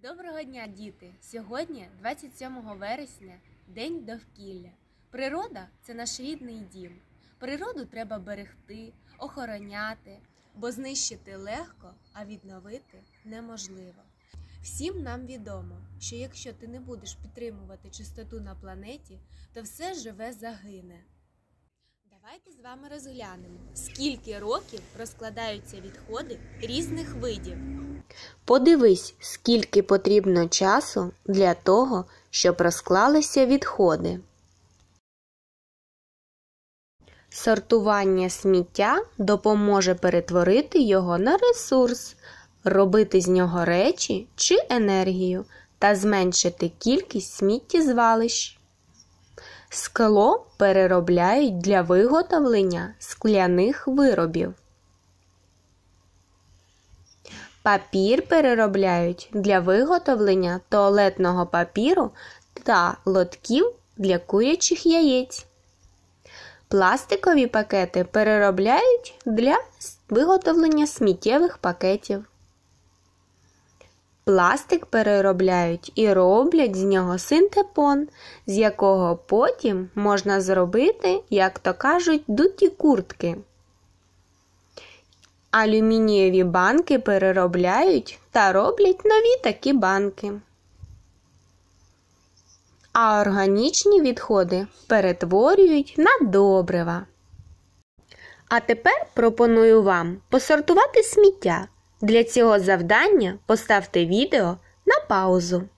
Доброго дня, діти! Сьогодні, 27 вересня, День довкілля. Природа – це наш рідний дім. Природу треба берегти, охороняти, бо знищити легко, а відновити неможливо. Всім нам відомо, що якщо ти не будеш підтримувати чистоту на планеті, то все живе загине. Давайте з вами розглянемо, скільки років розкладаються відходи різних видів. Подивись, скільки потрібно часу для того, щоб розклалися відходи. Сортування сміття допоможе перетворити його на ресурс, робити з нього речі чи енергію та зменшити кількість сміттєзвалищ. Скло переробляють для виготовлення скляних виробів. Папір переробляють для виготовлення туалетного папіру та лотків для курячих яєць. Пластикові пакети переробляють для виготовлення сміттєвих пакетів. Пластик переробляють і роблять з нього синтепон, з якого потім можна зробити, як то кажуть, дуті куртки. Алюмінієві банки переробляють та роблять нові такі банки. А органічні відходи перетворюють на добрива. А тепер пропоную вам посортувати сміття. Для цього завдання поставте відео на паузу.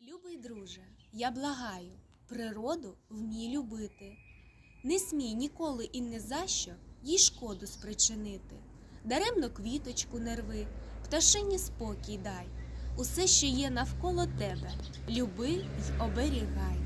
Любий друже, я благаю, природу вмій любити. Не смій ніколи і ні за що їй шкоду спричинити. Даремно квіточку не рви, пташині спокій дай. Усе, що є навколо тебе, люби й оберігай.